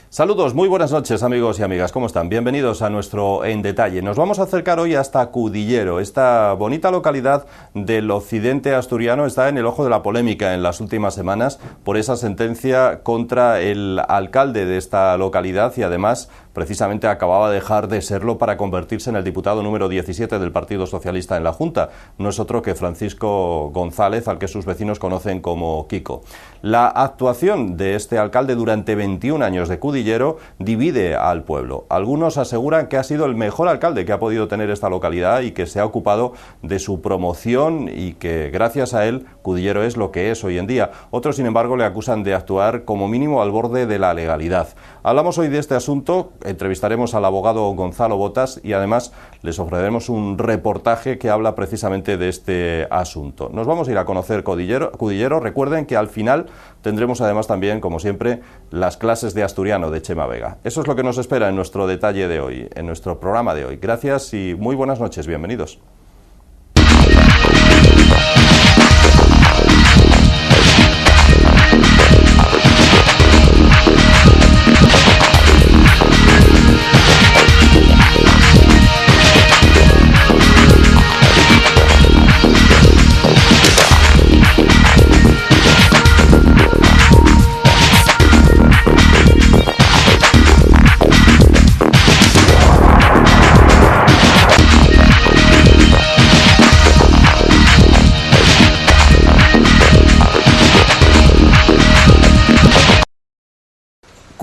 Saludos, muy buenas noches amigos y amigas, ¿cómo están? Bienvenidos a nuestro En Detalle. Nos vamos a acercar hoy hasta Cudillero. Esta bonita localidad del occidente asturiano está en el ojo de la polémica en las últimas semanas por esa sentencia contra el alcalde de esta localidad y además precisamente acababa de dejar de serlo para convertirse en el diputado número 17 del Partido Socialista en la Junta. No es otro que Francisco González, al que sus vecinos conocen como Kiko. La actuación de este alcalde durante 21 años de Cudillero divide al pueblo. Algunos aseguran que ha sido el mejor alcalde que ha podido tener esta localidad y que se ha ocupado de su promoción y que gracias a él Cudillero es lo que es hoy en día. Otros, sin embargo, le acusan de actuar como mínimo al borde de la legalidad. Hablamos hoy de este asunto, entrevistaremos al abogado Gonzalo Botas y además les ofreceremos un reportaje que habla precisamente de este asunto. Nos vamos a ir a conocer Cudillero. Recuerden que al final tendremos además también, como siempre, las clases de asturiano de Chema Vega. Eso es lo que nos espera en nuestro detalle de hoy, en nuestro programa de hoy. Gracias y muy buenas noches, bienvenidos.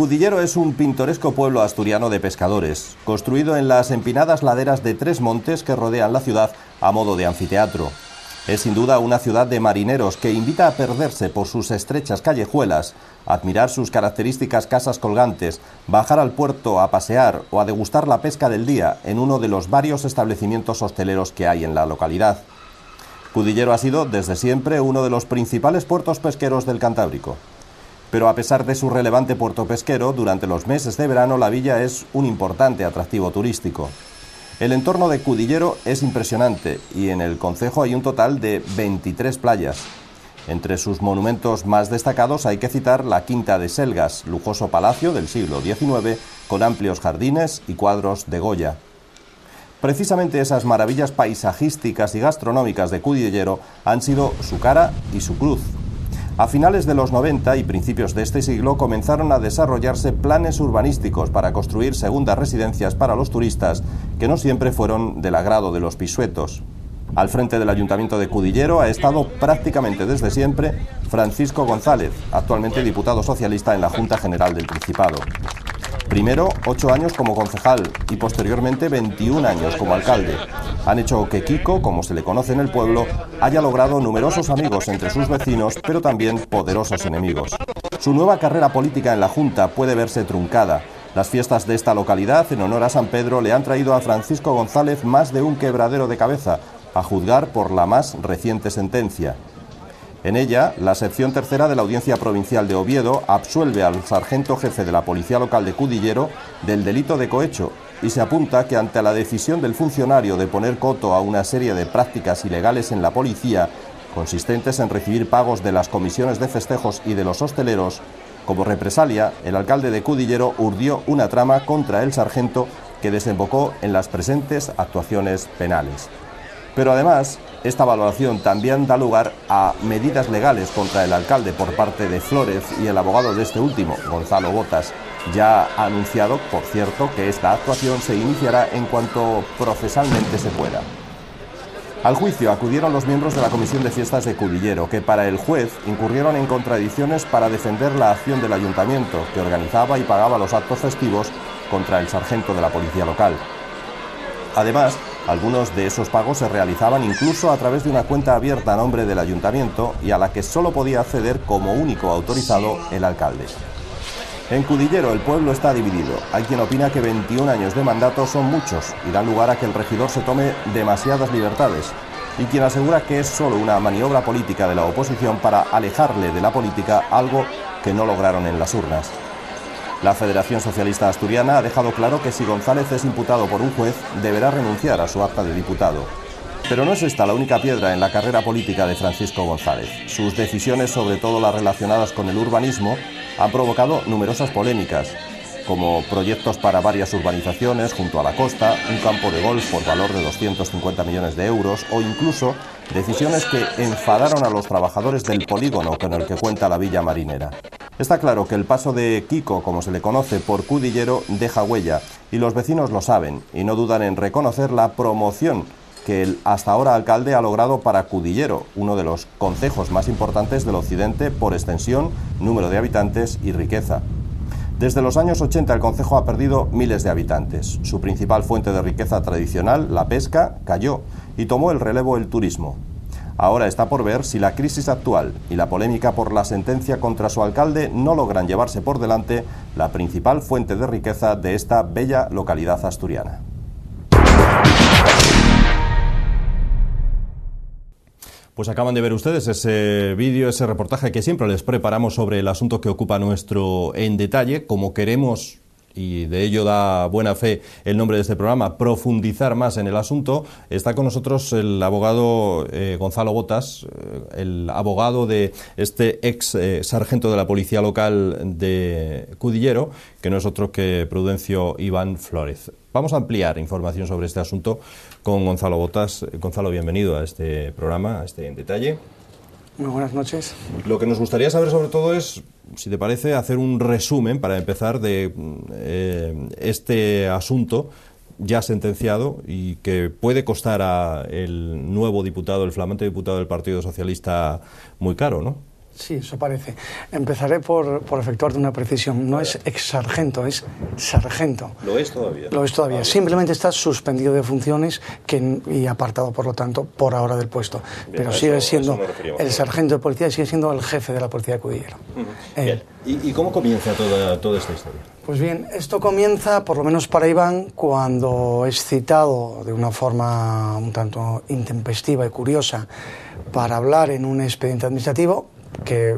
Cudillero es un pintoresco pueblo asturiano de pescadores, construido en las empinadas laderas de tres montes que rodean la ciudad a modo de anfiteatro. Es sin duda una ciudad de marineros que invita a perderse por sus estrechas callejuelas, admirar sus características casas colgantes, bajar al puerto a pasear o a degustar la pesca del día en uno de los varios establecimientos hosteleros que hay en la localidad. Cudillero ha sido desde siempre uno de los principales puertos pesqueros del Cantábrico. Pero a pesar de su relevante puerto pesquero, durante los meses de verano la villa es un importante atractivo turístico. El entorno de Cudillero es impresionante y en el concejo hay un total de 23 playas. Entre sus monumentos más destacados hay que citar la Quinta de Selgas, lujoso palacio del siglo XIX con amplios jardines y cuadros de Goya. Precisamente esas maravillas paisajísticas y gastronómicas de Cudillero han sido su cara y su cruz. A finales de los 90 y principios de este siglo comenzaron a desarrollarse planes urbanísticos para construir segundas residencias para los turistas que no siempre fueron del agrado de los pisuetos. Al frente del Ayuntamiento de Cudillero ha estado prácticamente desde siempre Francisco González, actualmente diputado socialista en la Junta General del Principado. Primero 8 años como concejal y posteriormente 21 años como alcalde. Han hecho que Kiko, como se le conoce en el pueblo, haya logrado numerosos amigos entre sus vecinos, pero también poderosos enemigos. Su nueva carrera política en la Junta puede verse truncada. Las fiestas de esta localidad, en honor a San Pedro, le han traído a Francisco González más de un quebradero de cabeza, a juzgar por la más reciente sentencia. En ella, la sección tercera de la Audiencia Provincial de Oviedo absuelve al sargento jefe de la Policía Local de Cudillero del delito de cohecho y se apunta que ante la decisión del funcionario de poner coto a una serie de prácticas ilegales en la policía, consistentes en recibir pagos de las comisiones de festejos y de los hosteleros, como represalia, el alcalde de Cudillero urdió una trama contra el sargento que desembocó en las presentes actuaciones penales. Pero además, esta valoración también da lugar a medidas legales contra el alcalde por parte de Flórez y el abogado de este último, Gonzalo Botas, ya ha anunciado, por cierto, que esta actuación se iniciará en cuanto procesalmente se pueda. Al juicio acudieron los miembros de la Comisión de Fiestas de Cudillero, que para el juez incurrieron en contradicciones para defender la acción del ayuntamiento, que organizaba y pagaba los actos festivos contra el sargento de la policía local. Además, algunos de esos pagos se realizaban incluso a través de una cuenta abierta a nombre del ayuntamiento y a la que solo podía acceder como único autorizado el alcalde. En Cudillero el pueblo está dividido. Hay quien opina que 21 años de mandato son muchos y dan lugar a que el regidor se tome demasiadas libertades, y quien asegura que es solo una maniobra política de la oposición para alejarle de la política, algo que no lograron en las urnas. La Federación Socialista Asturiana ha dejado claro que si González es imputado por un juez, deberá renunciar a su acta de diputado. Pero no es esta la única piedra en la carrera política de Francisco González. Sus decisiones, sobre todo las relacionadas con el urbanismo, han provocado numerosas polémicas. como proyectos para varias urbanizaciones junto a la costa, un campo de golf por valor de 250 millones de euros o incluso decisiones que enfadaron a los trabajadores del polígono con el que cuenta la villa marinera. Está claro que el paso de Kiko, como se le conoce, por Cudillero deja huella y los vecinos lo saben y no dudan en reconocer la promoción que el hasta ahora alcalde ha logrado para Cudillero, uno de los concejos más importantes del occidente por extensión, número de habitantes y riqueza. Desde los años 80 el concejo ha perdido miles de habitantes. Su principal fuente de riqueza tradicional, la pesca, cayó y tomó el relevo el turismo. Ahora está por ver si la crisis actual y la polémica por la sentencia contra su alcalde no logran llevarse por delante la principal fuente de riqueza de esta bella localidad asturiana. Pues acaban de ver ustedes ese vídeo, ese reportaje que siempre les preparamos sobre el asunto que ocupa nuestro En Detalle. Como queremos, y de ello da buena fe el nombre de este programa, profundizar más en el asunto, está con nosotros el abogado Gonzalo Botas, el abogado de este ex sargento de la Policía Local de Cudillero, que no es otro que Prudencio Iván Flórez. Vamos a ampliar información sobre este asunto con Gonzalo Botas. Gonzalo, bienvenido a este programa, a este En Detalle. Muy buenas noches. Lo que nos gustaría saber sobre todo es, si te parece, hacer un resumen para empezar de este asunto ya sentenciado y que puede costar al nuevo diputado, el flamante diputado del Partido Socialista, muy caro, ¿no? Sí, eso parece. Empezaré por efectuarte una precisión. No es ex-sargento, es sargento. ¿Lo es todavía? Lo es todavía. Simplemente está suspendido de funciones y apartado, por lo tanto, por ahora del puesto. Bien, pero sigue siendo el sargento de policía y sigue siendo el jefe de la policía de Cudillero. Bien. ¿Y cómo comienza toda esta historia? Pues bien, esto comienza, por lo menos para Iván, cuando es citado de una forma un tanto intempestiva y curiosa para hablar en un expediente administrativo, que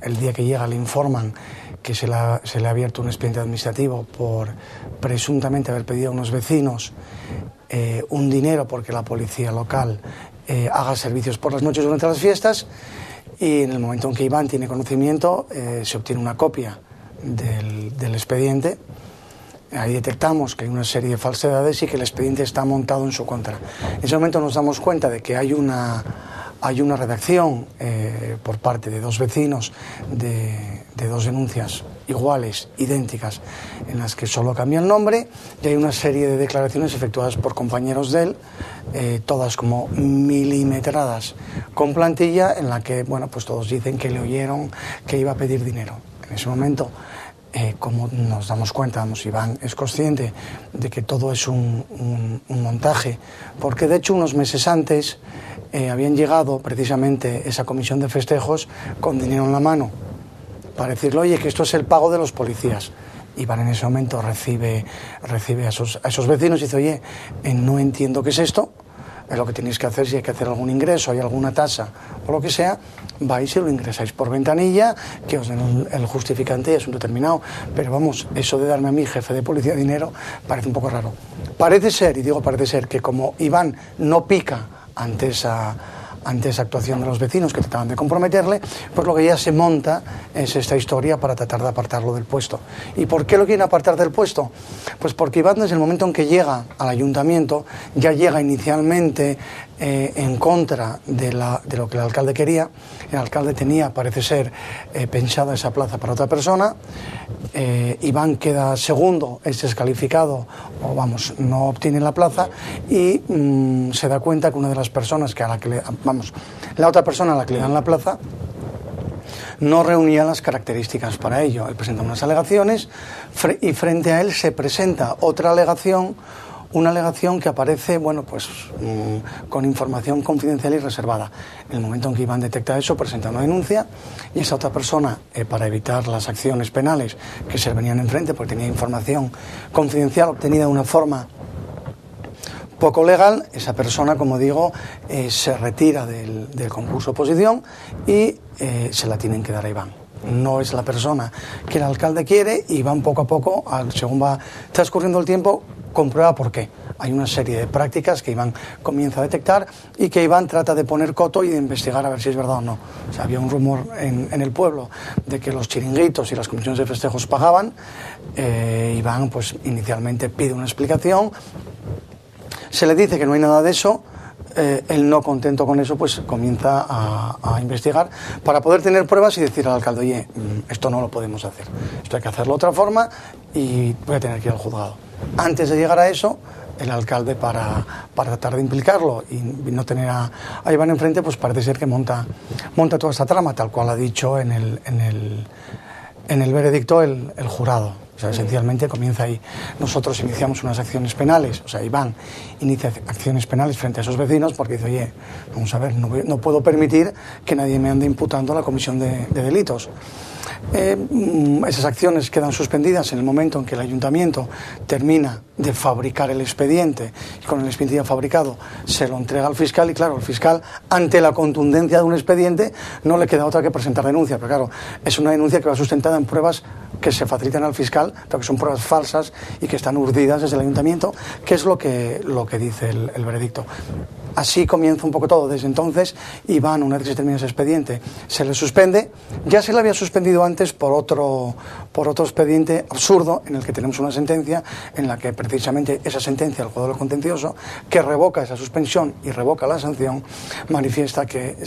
el día que llega le informan que se le ha abierto un expediente administrativo por presuntamente haber pedido a unos vecinos un dinero porque la policía local haga servicios por las noches durante las fiestas, y en el momento en que Iván tiene conocimiento se obtiene una copia del expediente. Ahí detectamos que hay una serie de falsedades y que el expediente está montado en su contra. En ese momento nos damos cuenta de que hay una redacción por parte de dos vecinos de dos denuncias iguales, idénticas, en las que solo cambia el nombre, y hay una serie de declaraciones efectuadas por compañeros de él, todas como milimetradas con plantilla, en la que, bueno, pues todos dicen que le oyeron que iba a pedir dinero. En ese momento, como nos damos cuenta, Iván es consciente de que todo es un montaje, porque de hecho unos meses antes habían llegado precisamente esa comisión de festejos con dinero en la mano para decirle, oye, que esto es el pago de los policías. Iván en ese momento recibe a esos vecinos y dice, oye, no entiendo qué es esto. Es lo que tenéis que hacer, si hay que hacer algún ingreso, hay alguna tasa o lo que sea, vais y lo ingresáis por ventanilla, que os den el justificante y asunto terminado. Pero vamos, eso de darme a mí, jefe de policía, dinero, parece un poco raro. Parece ser, y digo parece ser, que como Iván no pica ante esa actuación de los vecinos que trataban de comprometerle, pues lo que ya se monta es esta historia para tratar de apartarlo del puesto. ¿Y por qué lo quieren apartar del puesto? Pues porque Iván, desde el momento en que llega al ayuntamiento, ya llega inicialmente en contra de lo que el alcalde quería. El alcalde tenía, parece ser, pensada esa plaza para otra persona. Iván queda segundo, es descalificado, o vamos, no obtiene la plaza, y se da cuenta que una de las personas la otra persona a la que le dan la plaza no reunía las características para ello. Él presenta unas alegaciones y frente a él se presenta otra alegación, una alegación que aparece, bueno, pues con información confidencial y reservada. En el momento en que Iván detecta eso, presenta una denuncia, y esa otra persona, para evitar las acciones penales que se le venían enfrente, porque tenía información confidencial obtenida de una forma poco legal, esa persona, como digo, se retira del concurso de oposición y se la tienen que dar a Iván. No es la persona que el alcalde quiere, y Iván poco a poco, según va transcurriendo el tiempo, comprueba por qué. hay una serie de prácticas que Iván comienza a detectar y que Iván trata de poner coto y de investigar a ver si es verdad o no. O sea, había un rumor en el pueblo de que los chiringuitos y las comisiones de festejos pagaban. Iván pues inicialmente pide una explicación, se le dice que no hay nada de eso. Él, no contento con eso, pues comienza a investigar para poder tener pruebas y decir al alcalde, oye, esto no lo podemos hacer, esto hay que hacerlo de otra forma y voy a tener que ir al juzgado. Antes de llegar a eso, el alcalde, para tratar de implicarlo y no tener a Iván enfrente, pues parece ser que monta toda esta trama, tal cual ha dicho en el veredicto el jurado. O sea, esencialmente comienza ahí. Nosotros iniciamos unas acciones penales, o sea, Iván inicia acciones penales frente a esos vecinos porque dice, oye, vamos a ver, no puedo permitir que nadie me ande imputando la comisión de delitos. Esas acciones quedan suspendidas en el momento en que el ayuntamiento termina de fabricar el expediente y con el expediente ya fabricado se lo entrega al fiscal y claro, el fiscal, ante la contundencia de un expediente, no le queda otra que presentar denuncia, pero claro, es una denuncia que va sustentada en pruebas que se facilitan al fiscal, pero que son pruebas falsas y que están urdidas desde el ayuntamiento, que es lo que dice el veredicto. Así comienza un poco todo. Desde entonces, Iván, una vez que se termina ese expediente, se le suspende. Ya se le había suspendido antes por otro expediente absurdo, en el que tenemos una sentencia, en la que precisamente esa sentencia del juzgado de lo contencioso, que revoca esa suspensión y revoca la sanción, manifiesta que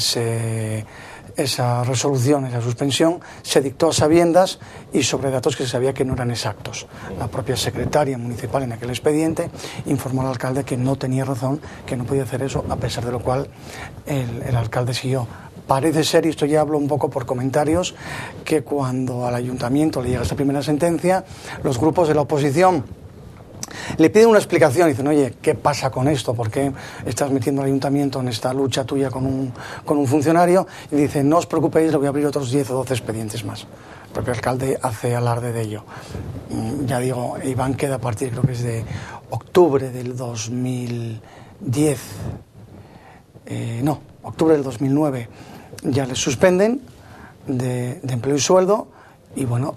esa resolución, esa suspensión, se dictó a sabiendas y sobre datos que se sabía que no eran exactos. La propia secretaria municipal en aquel expediente informó al alcalde que no tenía razón, que no podía hacer eso, a pesar de lo cual el alcalde siguió. Parece ser, y esto ya hablo un poco por comentarios, que cuando al ayuntamiento le llega esta primera sentencia, los grupos de la oposición le piden una explicación y dicen, oye, ¿qué pasa con esto? ¿Por qué estás metiendo al ayuntamiento en esta lucha tuya con un funcionario? Y dice, no os preocupéis, le voy a abrir otros 10 o 12 expedientes más. El propio alcalde hace alarde de ello. Ya digo, Iván queda a partir, creo que es de octubre del 2010, octubre del 2009, ya le suspenden de empleo y sueldo. Y bueno,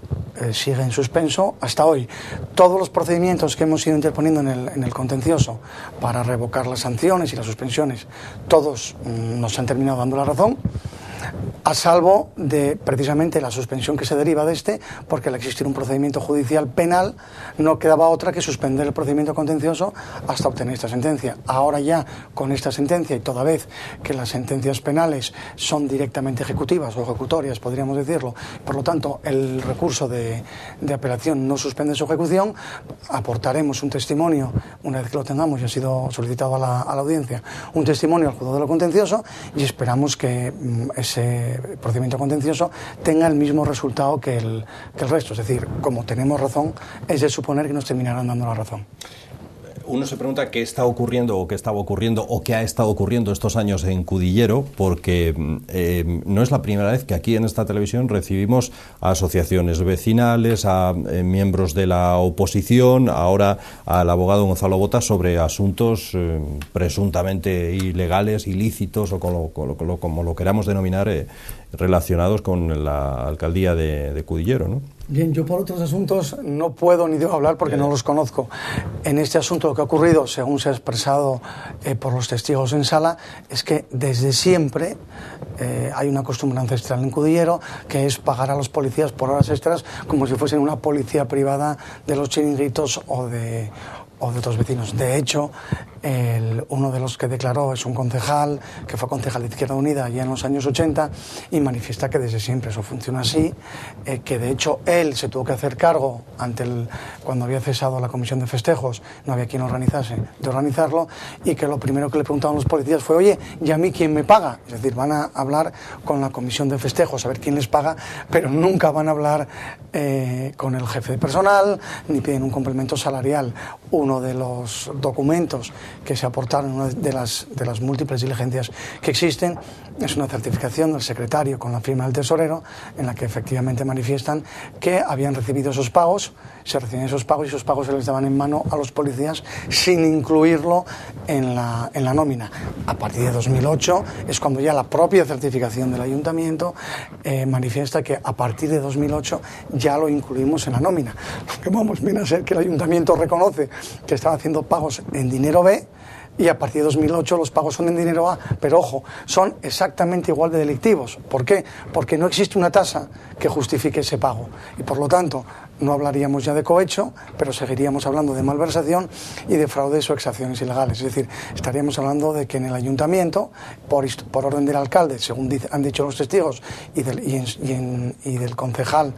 sigue en suspenso hasta hoy. Todos los procedimientos que hemos ido interponiendo en el contencioso para revocar las sanciones y las suspensiones, todos nos han terminado dando la razón, a salvo de precisamente la suspensión que se deriva de este, porque al existir un procedimiento judicial penal no quedaba otra que suspender el procedimiento contencioso hasta obtener esta sentencia. Ahora ya con esta sentencia, y toda vez que las sentencias penales son directamente ejecutivas o ejecutorias, podríamos decirlo, por lo tanto el recurso de apelación no suspende su ejecución, aportaremos un testimonio, una vez que lo tengamos y ha sido solicitado a la audiencia, un testimonio al juzgado de lo contencioso y esperamos que ese procedimiento contencioso tenga el mismo resultado que el resto. Es decir, como tenemos razón, es de suponer que nos terminarán dando la razón. Uno se pregunta qué está ocurriendo o qué estaba ocurriendo o qué ha estado ocurriendo estos años en Cudillero, porque no es la primera vez que aquí en esta televisión recibimos a asociaciones vecinales, a miembros de la oposición, ahora al abogado Gonzalo Bota, sobre asuntos presuntamente ilegales, ilícitos o como lo queramos denominar, relacionados con la alcaldía de Cudillero, ¿no? Bien, yo por otros asuntos no puedo ni debo hablar porque no los conozco. En este asunto lo que ha ocurrido, según se ha expresado por los testigos en sala, es que desde siempre hay una costumbre ancestral en Cudillero, que es pagar a los policías por horas extras como si fuesen una policía privada de los chiringuitos o de otros vecinos. De hecho, uno de los que declaró es un concejal, que fue concejal de Izquierda Unida ya en los años 80, y manifiesta que desde siempre eso funciona así, que de hecho él se tuvo que hacer cargo cuando había cesado la comisión de festejos, no había quien organizase, de organizarlo, y que lo primero que le preguntaban los policías fue, oye, ¿y a mí quién me paga? Es decir, van a hablar con la comisión de festejos a ver quién les paga, pero nunca van a hablar con el jefe de personal, ni piden un complemento salarial. Uno de los documentos que se aportaron, una de las múltiples diligencias que existen, es una certificación del secretario con la firma del tesorero, en la que efectivamente manifiestan que habían recibido esos pagos, se recibían esos pagos y esos pagos se les daban en mano a los policías sin incluirlo en la nómina. A partir de 2008 es cuando ya la propia certificación del ayuntamiento manifiesta que a partir de 2008 ya lo incluimos en la nómina. Lo que viene a ser que el ayuntamiento reconoce que estaba haciendo pagos en dinero B, y a partir de 2008 los pagos son en dinero A, pero ojo, son exactamente igual de delictivos. ¿Por qué? Porque no existe una tasa que justifique ese pago y por lo tanto no hablaríamos ya de cohecho, pero seguiríamos hablando de malversación y de fraudes o exacciones ilegales. Es decir, estaríamos hablando de que en el ayuntamiento, por orden del alcalde, según han dicho los testigos, y del concejal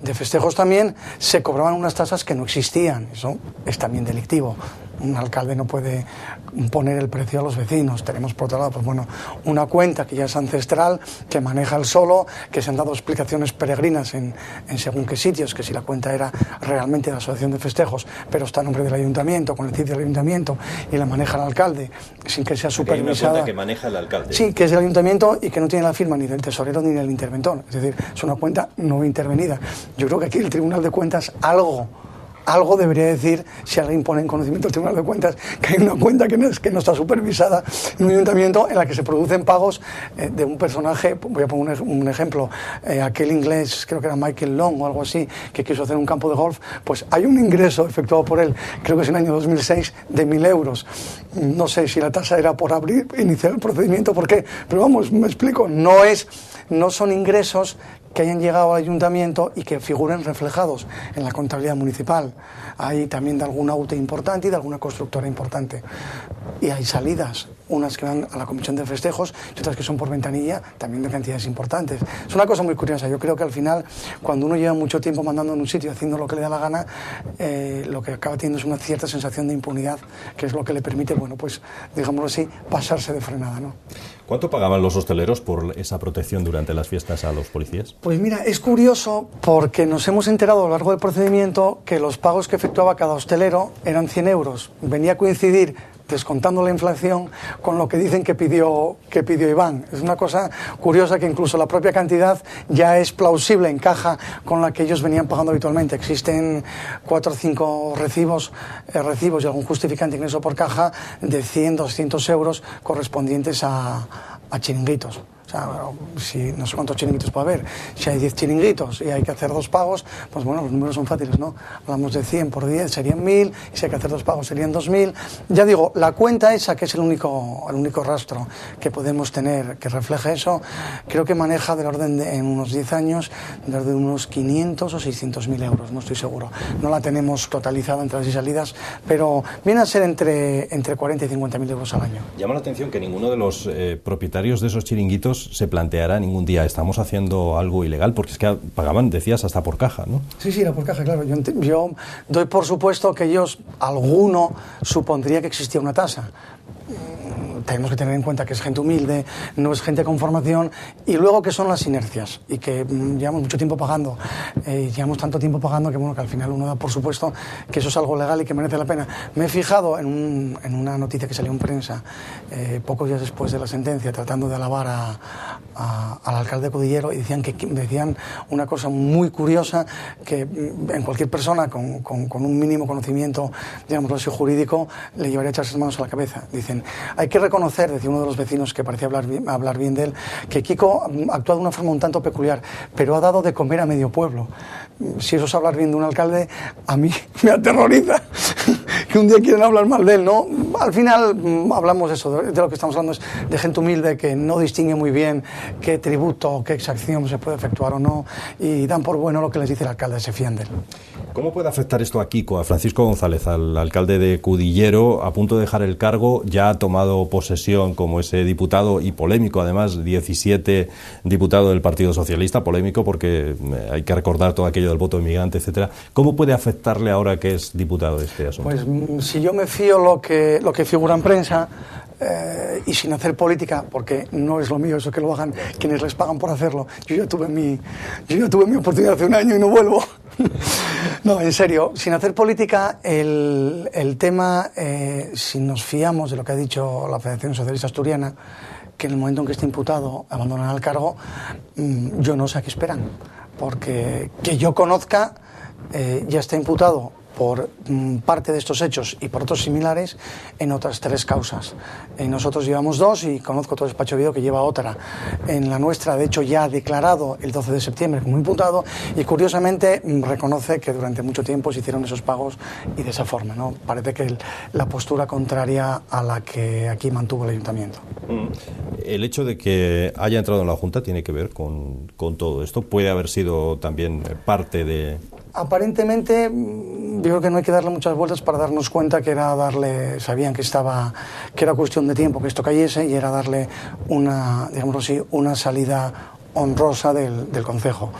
de festejos también, se cobraban unas tasas que no existían. Eso es también delictivo. Un alcalde no puede poner el precio a los vecinos. Tenemos por otro lado, pues bueno, una cuenta que ya es ancestral, que maneja él solo, que se han dado explicaciones peregrinas en según qué sitios, que si la cuenta era realmente de la asociación de festejos, pero está a nombre del ayuntamiento, con el CIF del ayuntamiento, y la maneja el alcalde, sin que sea supervisada. Hay una cuenta que maneja el alcalde. Sí, que es del ayuntamiento y que no tiene la firma ni del tesorero ni del interventor. Es decir, es una cuenta no intervenida. Yo creo que aquí el Tribunal de Cuentas algo debería decir, si alguien pone en conocimiento del Tribunal de Cuentas, que hay una cuenta que no está supervisada en un ayuntamiento en la que se producen pagos de un personaje. Voy a poner un ejemplo, aquel inglés, creo que era Michael Long o algo así, que quiso hacer un campo de golf, pues hay un ingreso efectuado por él, creo que es en el año 2006, de 1.000 euros. No sé si la tasa era por iniciar el procedimiento, ¿por qué? Pero vamos, me explico, no son ingresos que hayan llegado al ayuntamiento y que figuren reflejados en la contabilidad municipal. Hay también de algún auto importante y de alguna constructora importante. Y hay salidas, unas que van a la comisión de festejos y otras que son por ventanilla, también de cantidades importantes. Es una cosa muy curiosa. Yo creo que al final, cuando uno lleva mucho tiempo mandando en un sitio, haciendo lo que le da la gana, lo que acaba teniendo es una cierta sensación de impunidad, que es lo que le permite, bueno, pues, digámoslo así, pasarse de frenada, ¿no? ¿Cuánto pagaban los hosteleros por esa protección durante las fiestas a los policías? Pues mira, es curioso porque nos hemos enterado a lo largo del procedimiento que los pagos que efectuaba cada hostelero eran 100 euros. Venía a coincidir, descontando la inflación, con lo que dicen que pidió Iván. Es una cosa curiosa que incluso la propia cantidad ya es plausible, encaja con la que ellos venían pagando habitualmente. Existen 4 o 5 recibos y algún justificante ingreso por caja de 100, 200 euros correspondientes a chiringuitos. O sea, si no sé cuántos chiringuitos puede haber, si hay 10 chiringuitos y hay que hacer 2 pagos, pues bueno, los números son fáciles, ¿no? Hablamos de 100 por 10, serían 1.000, y si hay que hacer 2 pagos serían 2.000. Ya digo, la cuenta esa, que es el único rastro que podemos tener que refleje eso, creo que maneja del orden de, en unos 10 años, desde unos 500 o 600.000 euros, no estoy seguro. No la tenemos totalizada entre las y salidas, pero viene a ser entre 40 y 50.000 euros al año. Llama la atención que ninguno de los propietarios de esos chiringuitos se planteará ningún día, estamos haciendo algo ilegal, porque es que pagaban, decías, hasta por caja, ¿no? Sí, era por caja, claro. Yo doy por supuesto que ellos, alguno supondría que existía una tasa. Tenemos que tener en cuenta que es gente humilde, no es gente con formación, y luego que son las inercias, y que llevamos mucho tiempo pagando, llevamos tanto tiempo pagando que bueno, que al final uno da por supuesto que eso es algo legal y que merece la pena. Me he fijado en una noticia que salió en prensa pocos días después de la sentencia, tratando de alabar al alcalde Cudillero, y decían una cosa muy curiosa, que en cualquier persona con un mínimo conocimiento, digámoslo así, jurídico, le llevaría a echarse las manos a la cabeza. Dicen, hay que reconocer, decía uno de los vecinos que parecía hablar bien de él, que Kiko actúa de una forma un tanto peculiar, pero ha dado de comer a medio pueblo. Si eso es hablar bien de un alcalde, a mí me aterroriza que un día quieran hablar mal de él, ¿no? Al final hablamos de eso, de lo que estamos hablando es de gente humilde que no distingue muy bien qué tributo o qué exacción se puede efectuar o no, y dan por bueno lo que les dice el alcalde, se fían de él. ¿Cómo puede afectar esto a Kiko, a Francisco González, al alcalde de Cudillero, a punto de dejar el cargo? Ya ha tomado posesión como ese diputado, y polémico además, 17 diputado del Partido Socialista, polémico porque hay que recordar todo aquello del voto inmigrante, etcétera. ¿Cómo puede afectarle ahora que es diputado de este asunto? Pues si yo me fío lo que figura en prensa, y sin hacer política, porque no es lo mío eso que lo hagan quienes les pagan por hacerlo. Yo ya tuve mi oportunidad hace un año y no vuelvo. No, en serio, sin hacer política, el tema, si nos fiamos de lo que ha dicho la Federación Socialista Asturiana, que en el momento en que esté imputado abandonará el cargo, yo no sé a qué esperan, porque que yo conozca, ya está imputado por parte de estos hechos y por otros similares en otras 3 causas. Nosotros llevamos 2 y conozco todo el despacho de Oviedo que lleva otra. En la nuestra, de hecho, ya ha declarado el 12 de septiembre como imputado y curiosamente reconoce que durante mucho tiempo se hicieron esos pagos y de esa forma, ¿no? Parece que la postura contraria a la que aquí mantuvo el ayuntamiento. El hecho de que haya entrado en la Junta tiene que ver con todo esto. ¿Puede haber sido también parte de...? Aparentemente, yo creo que no hay que darle muchas vueltas para darnos cuenta que era sabían que era cuestión de tiempo que esto cayese y era darle digámoslo así, una salida honrosa del concejo.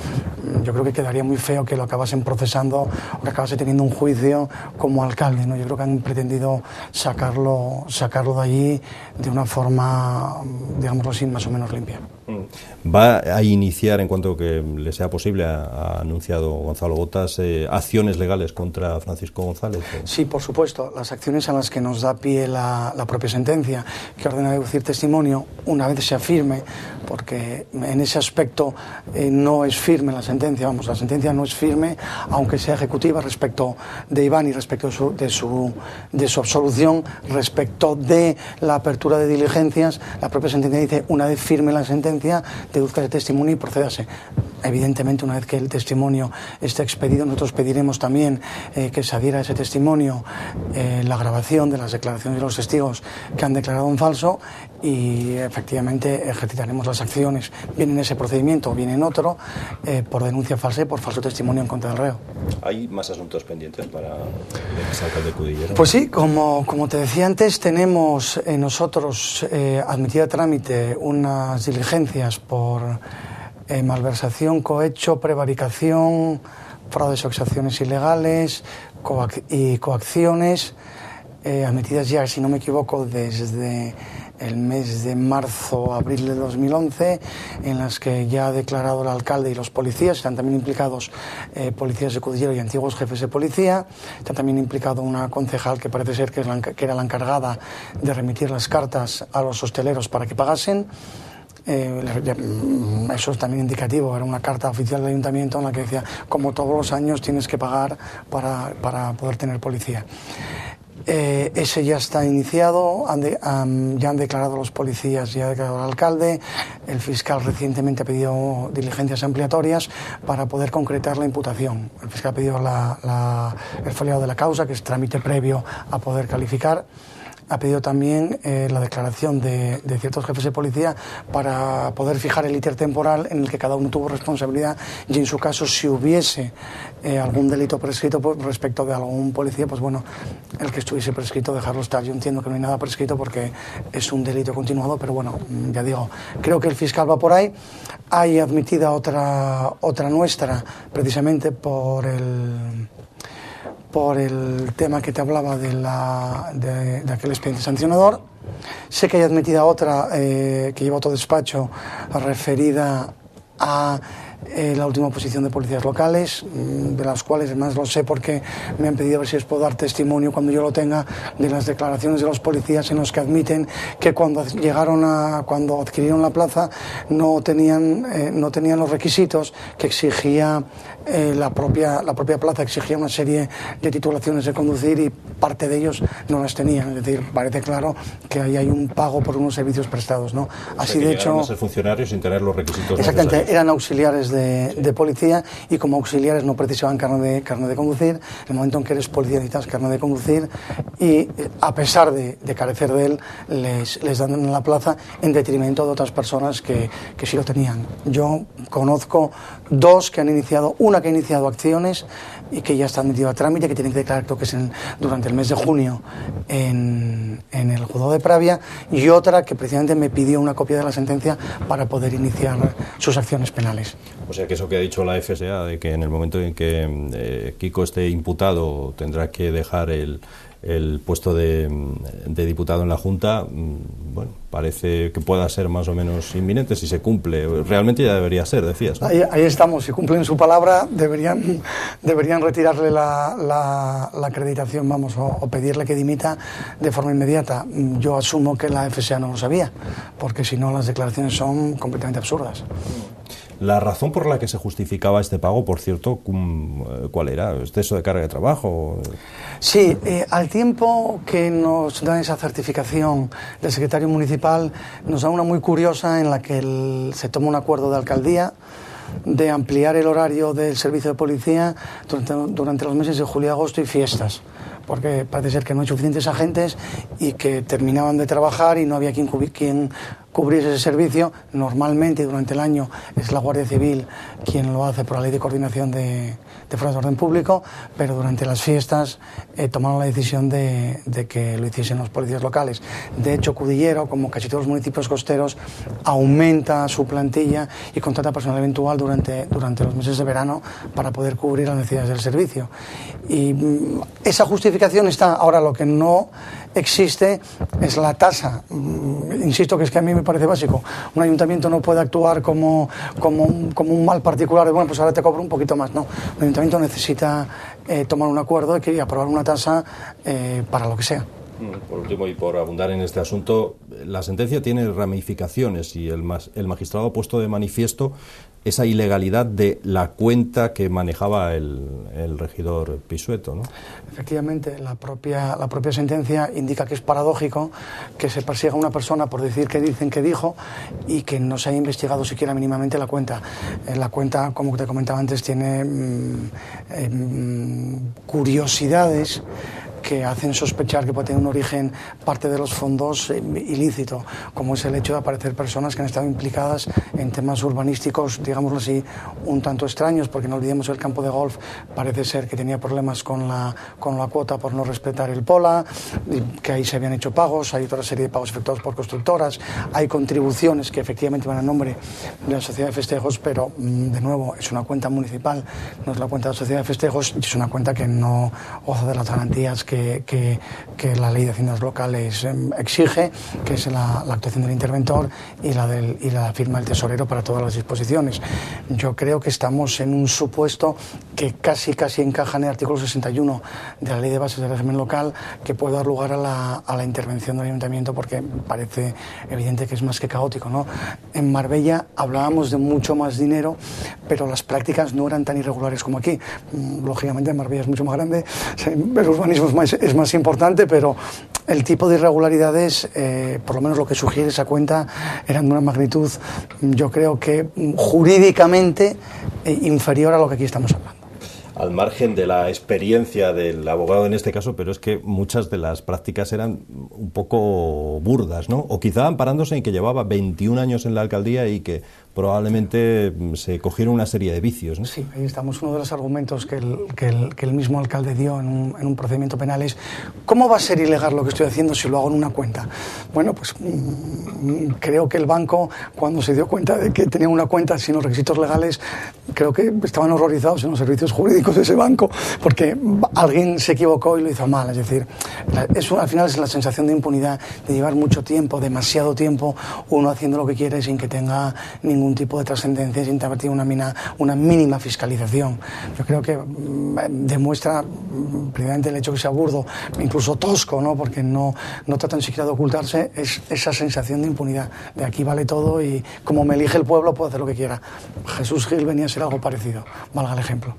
Yo creo que quedaría muy feo que lo acabasen procesando o que acabase teniendo un juicio como alcalde, ¿no? Yo creo que han pretendido sacarlo de allí de una forma, digámoslo así, más o menos limpia. ¿Va a iniciar, en cuanto que le sea posible, ha anunciado Gonzalo Botas, acciones legales contra Francisco González? Sí, por supuesto. Las acciones a las que nos da pie la propia sentencia, que ordena deducir testimonio, una vez se afirme, porque en ese aspecto no es firme la sentencia, la sentencia no es firme, aunque sea ejecutiva respecto de Iván y respecto de su absolución, respecto de la apertura de diligencias, la propia sentencia dice, una vez firme la sentencia, deduzca el testimonio y procédase. Evidentemente, una vez que el testimonio esté expedido, nosotros pediremos también que se adhiera a ese testimonio la grabación de las declaraciones de los testigos que han declarado en falso y efectivamente ejercitaremos las acciones, bien en ese procedimiento o bien en otro, por denuncia falsa y por falso testimonio en contra del reo. ¿Hay más asuntos pendientes para el exalcalde Cudillero? Pues sí, como te decía antes, tenemos nosotros admitido a trámite unas diligencias por malversación, cohecho, prevaricación, fraudes o exacciones ilegales y coacciones, admitidas ya, si no me equivoco, desde el mes de marzo, abril de 2011, en las que ya ha declarado el alcalde y los policías, están también implicados policías de Cudillero y antiguos jefes de policía, está también implicado una concejal que parece ser que era la encargada de remitir las cartas a los hosteleros para que pagasen. Eso es también indicativo, era una carta oficial del ayuntamiento en la que decía, como todos los años tienes que pagar para poder tener policía. Ese ya está iniciado, ya han declarado los policías, ya ha declarado el alcalde, el fiscal recientemente ha pedido diligencias ampliatorias para poder concretar la imputación. El fiscal ha pedido el foliado de la causa, que es trámite previo a poder calificar. Ha pedido también la declaración de ciertos jefes de policía para poder fijar el íter temporal en el que cada uno tuvo responsabilidad y en su caso si hubiese algún delito prescrito respecto de algún policía, pues bueno, el que estuviese prescrito dejarlo estar. Yo entiendo que no hay nada prescrito porque es un delito continuado, pero bueno, ya digo, creo que el fiscal va por ahí. Hay admitida otra nuestra, precisamente por el tema que te hablaba de aquel expediente sancionador. Sé que hay admitida otra que lleva otro despacho referida a la última oposición de policías locales, de las cuales además lo sé porque me han pedido a ver si les puedo dar testimonio cuando yo lo tenga de las declaraciones de los policías en los que admiten que cuando adquirieron la plaza no tenían los requisitos que exigía la propia plaza, exigía una serie de titulaciones de conducir y parte de ellos no las tenían. Es decir, parece claro que ahí hay un pago por unos servicios prestados, ¿no? Así de hecho, a ser funcionarios sin tener los requisitos exactamente, necesarios. Eran auxiliares de policía y como auxiliares no precisaban carnet de conducir. En el momento en que eres policía necesitas carnet de conducir y a pesar de carecer de él les dan en la plaza en detrimento de otras personas que sí lo tenían. Yo conozco una que ha iniciado acciones y que ya está admitida a trámite, que tienen que declarar, creo que es durante el mes de junio en el juzgado de Pravia, y otra que precisamente me pidió una copia de la sentencia para poder iniciar sus acciones penales. O sea que eso que ha dicho la FSA, de que en el momento en que Kiko esté imputado tendrá que dejar el puesto de diputado en la Junta, bueno, parece que pueda ser más o menos inminente si se cumple. Realmente ya debería ser, decías, ¿no? Ahí estamos, si cumplen su palabra deberían retirarle la acreditación, vamos, o pedirle que dimita de forma inmediata. Yo asumo que la FSA no lo sabía, porque si no las declaraciones son completamente absurdas. La razón por la que se justificaba este pago, por cierto, ¿cuál era? ¿Exceso de carga de trabajo? Sí, al tiempo que nos dan esa certificación del secretario municipal, nos da una muy curiosa en la que se toma un acuerdo de alcaldía de ampliar el horario del servicio de policía durante los meses de julio, agosto y fiestas, porque parece ser que no hay suficientes agentes y que terminaban de trabajar y no había quien cubriese ese servicio. Normalmente durante el año es la Guardia Civil quien lo hace por la Ley de Coordinación de Fuerzas de Orden Público, pero durante las fiestas tomaron la decisión de que lo hiciesen los policías locales. De hecho, Cudillero, como casi todos los municipios costeros, aumenta su plantilla y contrata personal eventual durante los meses de verano para poder cubrir las necesidades del servicio. Y esa justificación está. Ahora, lo que no existe es la tasa. Insisto que es que a mí me parece básico. Un ayuntamiento no puede actuar como un mal particular de, bueno, pues ahora te cobro un poquito más. No, un ayuntamiento necesita tomar un acuerdo y aprobar una tasa para lo que sea. Por último, y por abundar en este asunto, la sentencia tiene ramificaciones y el magistrado ha puesto de manifiesto esa ilegalidad de la cuenta que manejaba el regidor Pisueto, ¿no? Efectivamente, la propia sentencia indica que es paradójico que se persiga a una persona por decir que dicen que dijo y que no se haya investigado siquiera mínimamente la cuenta. La cuenta, como te comentaba antes, tiene curiosidades que hacen sospechar que puede tener un origen parte de los fondos ilícito, como es el hecho de aparecer personas que han estado implicadas en temas urbanísticos, digámoslo así, un tanto extraños, porque no olvidemos el campo de golf parece ser que tenía problemas con la cuota por no respetar el POLA, que ahí se habían hecho pagos, hay otra serie de pagos efectuados por constructoras, hay contribuciones que efectivamente van a nombre de la Sociedad de Festejos, pero de nuevo es una cuenta municipal, no es la cuenta de la Sociedad de Festejos, y es una cuenta que no goza de las garantías que la Ley de Haciendas Locales exige, que es la actuación del interventor y la firma del tesorero para todas las disposiciones. Yo creo que estamos en un supuesto que casi encaja en el artículo 61 de la Ley de Bases del Régimen Local, que puede dar lugar a la intervención del ayuntamiento, porque parece evidente que es más que caótico, ¿no? En Marbella hablábamos de mucho más dinero, pero las prácticas no eran tan irregulares como aquí. Lógicamente Marbella es mucho más grande, el urbanismo es más importante, pero el tipo de irregularidades, por lo menos lo que sugiere esa cuenta, eran de una magnitud, yo creo que jurídicamente inferior a lo que aquí estamos hablando. Al margen de la experiencia del abogado en este caso, pero es que muchas de las prácticas eran un poco burdas, ¿no? O quizá amparándose en que llevaba 21 años en la alcaldía y que probablemente se cogieron una serie de vicios, ¿no? Sí, ahí estamos. Uno de los argumentos que el mismo alcalde dio en un procedimiento penal es: ¿cómo va a ser ilegal lo que estoy haciendo si lo hago en una cuenta? Bueno, pues creo que el banco, cuando se dio cuenta de que tenía una cuenta sin los requisitos legales, creo que estaban horrorizados en los servicios jurídicos de ese banco, porque alguien se equivocó y lo hizo mal. Es decir, al final es la sensación de impunidad, de llevar mucho tiempo, demasiado tiempo, uno haciendo lo que quiere sin que tenga ningún tipo de trascendencia, sin haber tenido una mínima fiscalización. Yo creo que demuestra primeramente el hecho que sea burdo, incluso tosco, ¿no? Porque no tratan siquiera de ocultarse, es esa sensación de impunidad, de aquí vale todo y como me elige el pueblo puedo hacer lo que quiera. Jesús Gil venía a ser algo parecido, valga el ejemplo.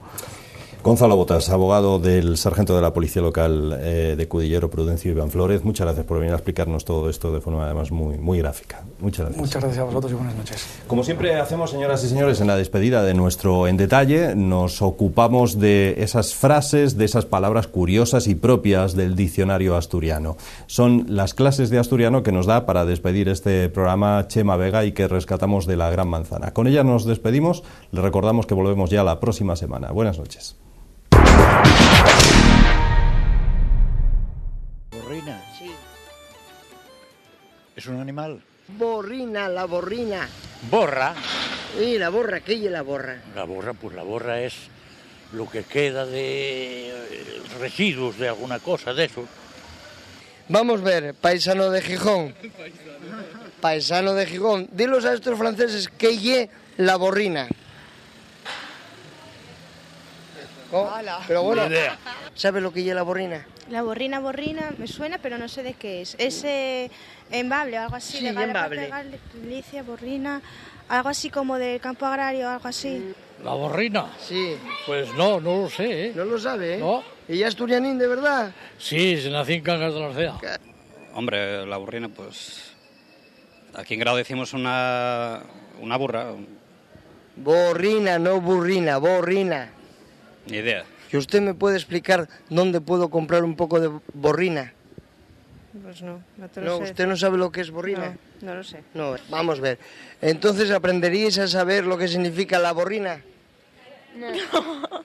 Gonzalo Botas, abogado del sargento de la Policía Local de Cudillero, Prudencio Iván Flórez, muchas gracias por venir a explicarnos todo esto de forma además muy gráfica. Muchas gracias. Muchas gracias a vosotros y buenas noches. Como siempre hacemos, señoras y señores, en la despedida de nuestro En Detalle, nos ocupamos de esas frases, de esas palabras curiosas y propias del diccionario asturiano. Son las clases de asturiano que nos da para despedir este programa Chema Vega y que rescatamos de la Gran Manzana. Con ella nos despedimos, le recordamos que volvemos ya la próxima semana. Buenas noches. ¿Borrina? Sí. ¿Es un animal? Borrina, la borrina. ¿Borra? ¿Y la borra? ¿Qué es la borra? La borra, pues la borra es lo que queda de residuos de alguna cosa, de eso. Vamos a ver, paisano de Gijón. Paisano de Gijón. Dilos a estos franceses que ye la borrina. No, pero bueno, Ni idea. ¿sabe lo que es la borrina? La borrina me suena, pero no sé de qué es. Es embable o algo así. Sí, de embable. Galicia, borrina, algo así como del campo agrario, algo así. ¿La borrina? Sí. Pues no lo sé, ¿eh? No lo sabe, ¿eh? No. ¿Y ya asturianín de verdad? Sí, se nací en Cangas de la Orcea. Hombre, la burrina, pues... Aquí en Grado decimos una burra. Borrina, no burrina, borrina. Ni idea. ¿Y usted me puede explicar dónde puedo comprar un poco de borrina? Pues no te No, ¿usted no sabe lo que es borrina? No lo sé. No, vamos a ver. Entonces, ¿aprenderíais a saber lo que significa la borrina?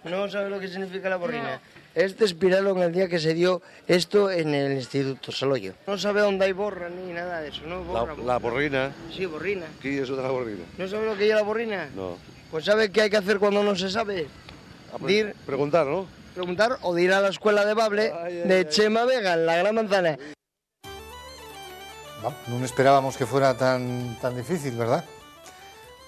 No sabe lo que significa la borrina. Este espiraron el día que se dio esto en el Instituto Saloyo. No sabe dónde hay borra ni nada de eso, ¿no? Borra, La borrina. Sí, borrina. ¿Qué es la borrina? ¿No sabe lo que es la borrina? No. Pues ¿sabe qué hay que hacer cuando no se sabe? Dir, Preguntar, ¿no? preguntar o de ir a la escuela de Bable de Chema Vega, en la Gran Manzana. No esperábamos que fuera tan difícil, ¿verdad?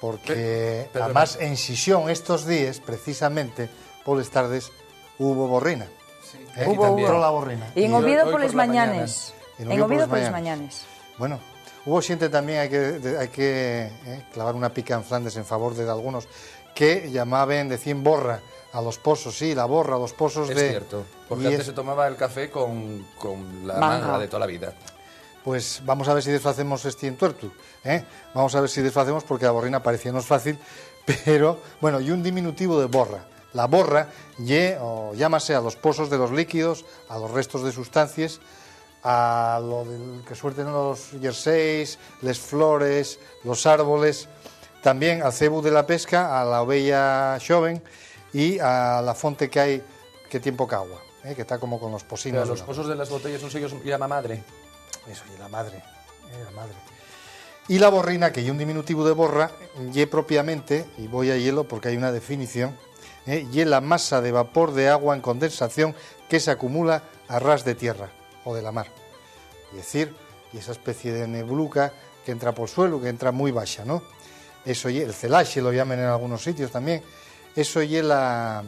Porque además en Xixón estos días, precisamente, por las tardes, hubo borrina. Hubo Entró la borrina. Y en Oviedo por las mañanas. mañanas. En Oviedo por las mañanas. Bueno, hubo xente también, hai que clavar una pica en Flandes en favor de algunos que llamaban, decían borra a los pozos, sí, la borra a los pozos es de... cierto, porque antes se tomaba el café con la manga de toda la vida. Pues vamos a ver si desfacemos este entuerto, ¿eh? Vamos a ver si desfacemos porque la borrina parecía no es fácil, pero, bueno, y un diminutivo de borra. La borra llámase a los pozos de los líquidos, a los restos de sustancias, a lo que suelten los jerseys, les flores, los árboles, también al cebu de la pesca, a la ovella xoven y a la fonte que hay que tiempo que agua, que está como con los posinos. Pero los pozos de las botellas no sé, ellos llama madre. Eso, y la madre, la madre. Y la borrina, que hay un diminutivo de borra, y propiamente, y voy a hielo porque hay una definición, y la masa de vapor de agua en condensación que se acumula a ras de tierra o de la mar. Es decir, y esa especie de nebluca que entra por suelo, que entra muy baja, ¿no? Eso y el celache lo llaman en algunos sitios también. Eso y la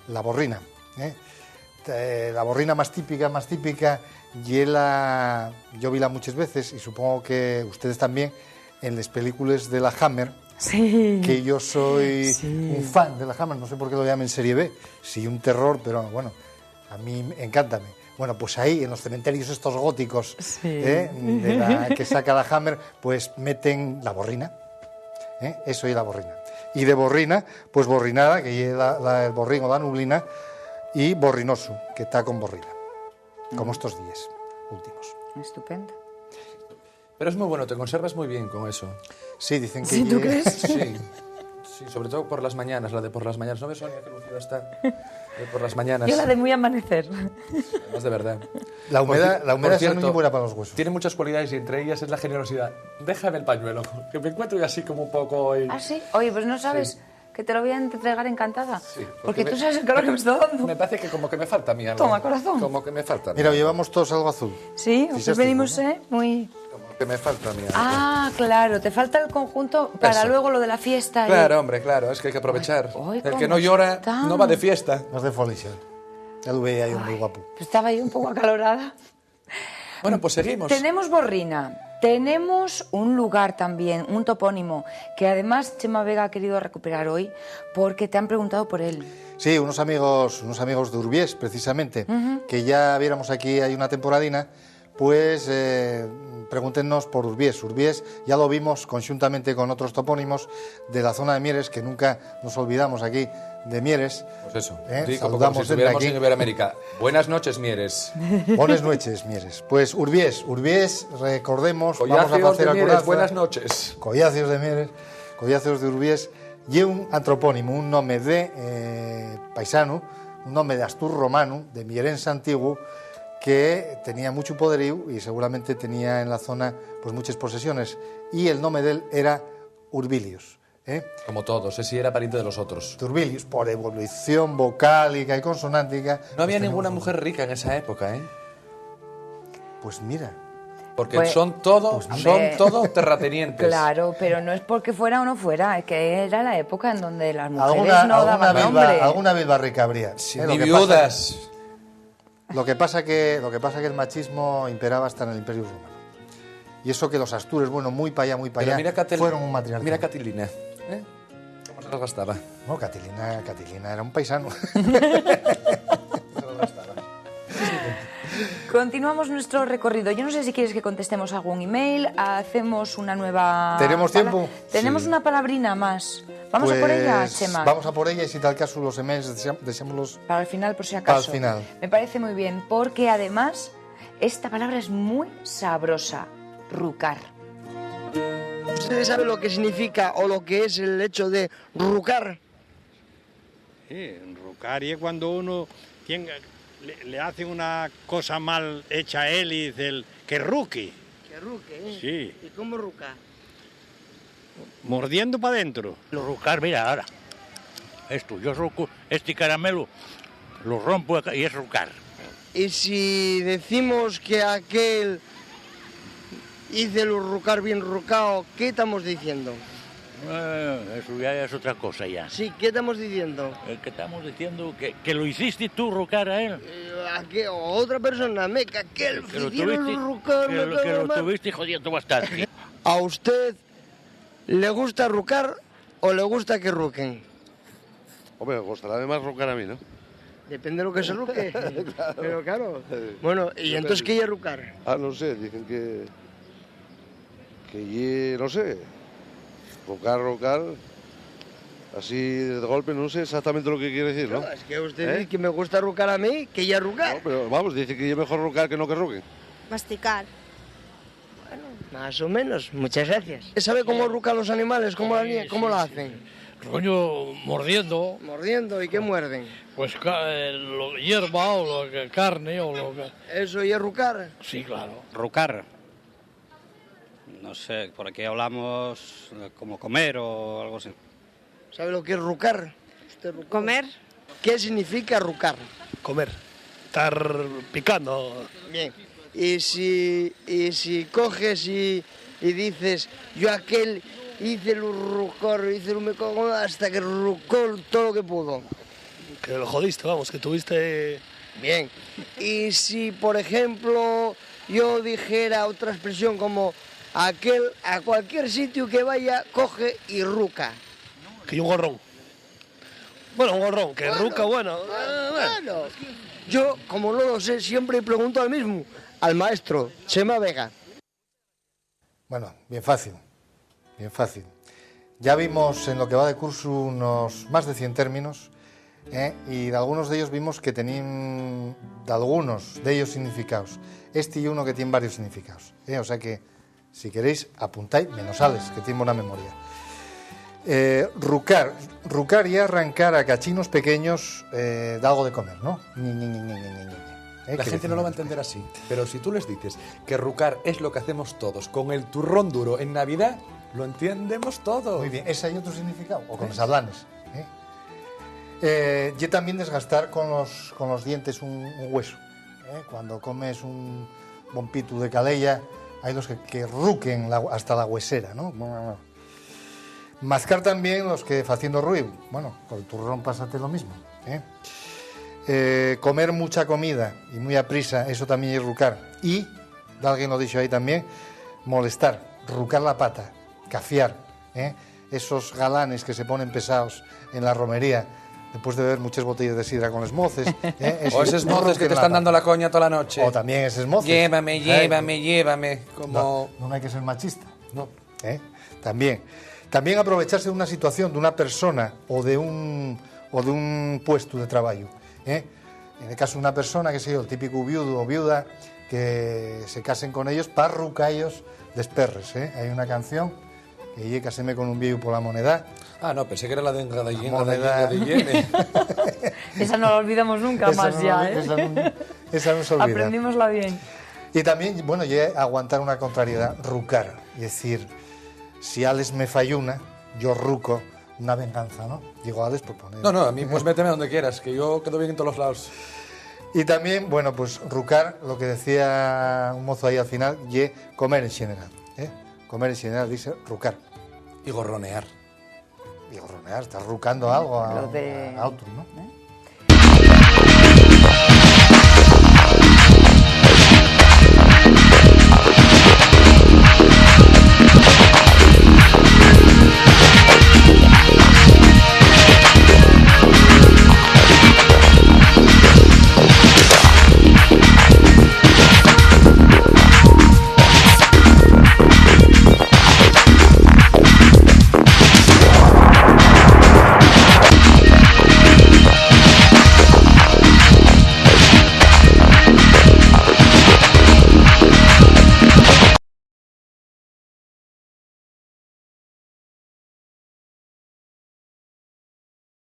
borrina. La borrina más típica, y yo vi muchas veces, y supongo que ustedes también, en las películas de la Hammer, sí, que yo soy un fan de la Hammer, no sé por qué lo llaman serie B, sí, un terror, pero bueno, a mí encántame. Bueno, pues ahí, en los cementerios estos góticos que saca la Hammer, pues meten la borrina, eso y la borrina. Y de borrina, pues borrinada, que es el borrín o la nublina, y borrinoso, que está con borrina, como estos días últimos. Estupendo. Pero es muy bueno, te conservas muy bien con eso. Sí, dicen que... ¿Sí, tú crees? Sí, sobre todo por las mañanas, la de por las mañanas. ¿No ves, Sonia, qué lucida está? De por las mañanas. Yo la de muy amanecer. Es de verdad. La humedad es cierto, muy buena para los huesos. Tiene muchas cualidades y entre ellas es la generosidad. Déjame el pañuelo, que me encuentro yo así como un poco... ¿Ah, sí? Oye, pues no sabes... Sí. Que te lo voy a entregar encantada. Sí, porque tú sabes el calor que me está dando. Me parece que como que me falta a mí algo. Toma, corazón. Como que me falta a mí. Mira, llevamos todos algo azul. Sí, nosotros venimos, ¿no? Muy... Como que me falta a mí algo. Ah, claro, te falta el conjunto para Eso. Luego lo de la fiesta. Claro, hombre, claro, es que hay que aprovechar. Ay, el que no llora está? no va de fiesta. No es de Folixa. Ya lo veía ahí un muy guapo. Pues estaba yo un poco acalorada. Bueno, pues seguimos. Tenemos borrina. Tenemos un lugar también, un topónimo, que además Chema Vega ha querido recuperar hoy porque te han preguntado por él. Sí, unos amigos de Urbiés, precisamente, que ya viéramos aquí hay una temporadina, pues pregúntenos por Urbiés. Urbiés ya lo vimos conjuntamente con otros topónimos de la zona de Mieres, que nunca nos olvidamos aquí de Mieres. Pues eso, sí, como si estuviéramos en Iberoamérica. Buenas noches, Mieres. Buenas noches, Mieres. Pues Urbiés, recordemos, Collacios vamos a hacer de Mieres, acordanza. buenas noches. Collacios de Mieres, Collacios de Urbiés, y un antropónimo, un nombre de paisano, un nombre de Astur romano, de mierense antiguo, que tenía mucho poderío y seguramente tenía en la zona pues muchas posesiones, y el nombre de él era Urbilius. Como todos, ese era pariente de los otros. Urbilius, por evolución vocálica y consonántica. No había ninguna mujer rica en esa época, ¿eh? Pues mira. Porque Pues, son todo terratenientes. Claro, pero no es porque fuera o no fuera, es que era la época en donde las mujeres no daban nombre. Alguna bilbarrica habría. Ni viudas. Lo que pasa que el machismo imperaba hasta en el Imperio Romano. Y eso que los astures, bueno, muy para allá, fueron un matriarcado. Mira Catilina, ¿eh? ¿Cómo se las gastaba? No, Catilina era un paisano. Continuamos nuestro recorrido. Yo no sé si quieres que contestemos algún email, hacemos una nueva... ¿Tenemos tiempo? Tenemos una palabrina más. ¿Vamos a por ella, Chema? Vamos a por ella y si tal caso los emails deseámoslos... Para el final, por si acaso. Para el final. Me parece muy bien, porque además esta palabra es muy sabrosa. Rucar. ¿Usted sabe lo que significa o lo que es el hecho de rucar? Sí, rucar y es cuando uno le hace una cosa mal hecha a él y dice que ruque. Que ruque, ¿eh? Sí. ¿Y cómo ruca? Mordiendo para adentro. Lo rucar, mira, ahora. Esto, yo ruco, este caramelo lo rompo y es rucar. Y si decimos que aquel hice el rucar bien rucado, ¿qué estamos diciendo? Eso ya es otra cosa ya. Sí, ¿qué estamos diciendo? ¿Qué estamos diciendo? ¿Que lo hiciste tú rucar a él? ¿A qué? Otra persona, meca, que él Que lo hicieron tuviste, rucar, que me lo cago en mar. tuviste jodiendo bastante. ¿A usted le gusta rucar o le gusta que ruquen? Hombre, me gustará más rucar a mí, ¿no? Depende de lo que se ruque. Claro. Pero claro. Bueno, ¿y entonces qué es rucar? Ah, no sé, dicen que no sé, rucar, así de golpe, no sé exactamente lo que quiere decir, ¿no? No, es que usted dice que me gusta rucar a mí, que ya rucar. No, pero vamos, dice que es mejor rucar que no que ruquen. Masticar. Más o menos, muchas gracias. ¿Sabe cómo rucan los animales? ¿Cómo lo hacen? Coño, mordiendo. Mordiendo, ¿y qué muerden? Pues hierba o carne o lo que... ¿Eso y es rucar? Sí, claro. Rucar. No sé, por aquí hablamos como comer o algo así. ¿Sabe lo que es rucar? Comer. ¿Qué significa rucar? Comer. Estar picando. Bien. Y si coges y dices, yo aquel hice el rucor, hice el meco, hasta que rucó todo lo que pudo. Que lo jodiste, vamos, que tuviste... Bien. Y si, por ejemplo, yo dijera otra expresión como aquel a cualquier sitio que vaya, coge y ruca. Que un gorrón. Bueno, un gorrón, que ruca, bueno. Bueno. Yo, como no lo sé, siempre pregunto al mismo, al maestro, Chema Vega. Bueno, bien fácil, bien fácil. Ya vimos en lo que va de curso unos más de 100 términos, y de algunos de ellos vimos que tenían de algunos de ellos significados. Este y uno que tiene varios significados. O sea que, si queréis, apuntáis, menos Alex, que tiene buena memoria. Rucar y arrancar a cachinos pequeños de algo de comer, ¿no? La gente no lo va a entender así, pero si tú les dices que rucar es lo que hacemos todos con el turrón duro en Navidad, lo entendemos todo. Muy bien, ese hay otro significado, o con los hablanes. Y también desgastar con los dientes un hueso. Cuando comes un bompito de calella, hay los que ruquen hasta la huesera, ¿no? Mascar también los que haciendo ruido. Bueno, con el turrón pásate lo mismo. Comer mucha comida y muy a prisa, eso también es rucar. Y, alguien lo ha dicho ahí también, molestar, rucar la pata, cafiar. Esos galanes que se ponen pesados en la romería después de beber muchas botellas de sidra con esmoces. O esos moces que te están dando la coña toda la noche. O también esos moces. Llévame. Como... No hay que ser machista. No. También aprovecharse de una situación, de una persona o de un puesto de trabajo. En el caso de una persona, que sé yo, el típico viudo o viuda, que se casen con ellos para rucallos desperres. Hay una canción que yo caséme con un viejo por la moneda. Ah, no, pensé que era la de moneda de Yene. Esa no la olvidamos nunca más ya, Esa no se olvida. Aprendímosla bien. Y también, bueno, aguantar una contrariedad, rucar. Es decir, si Alex me falluna, yo ruco una venganza, ¿no? Digo, Alex, por poner... No, a mí pues méteme donde quieras, que yo quedo bien en todos los lados. Y también, bueno, pues rucar, lo que decía un mozo ahí al final, y comer en general. Comer en general, dice rucar. Y gorronear. Y gorronear, estás rucando algo Lo de... a otro, ¿no?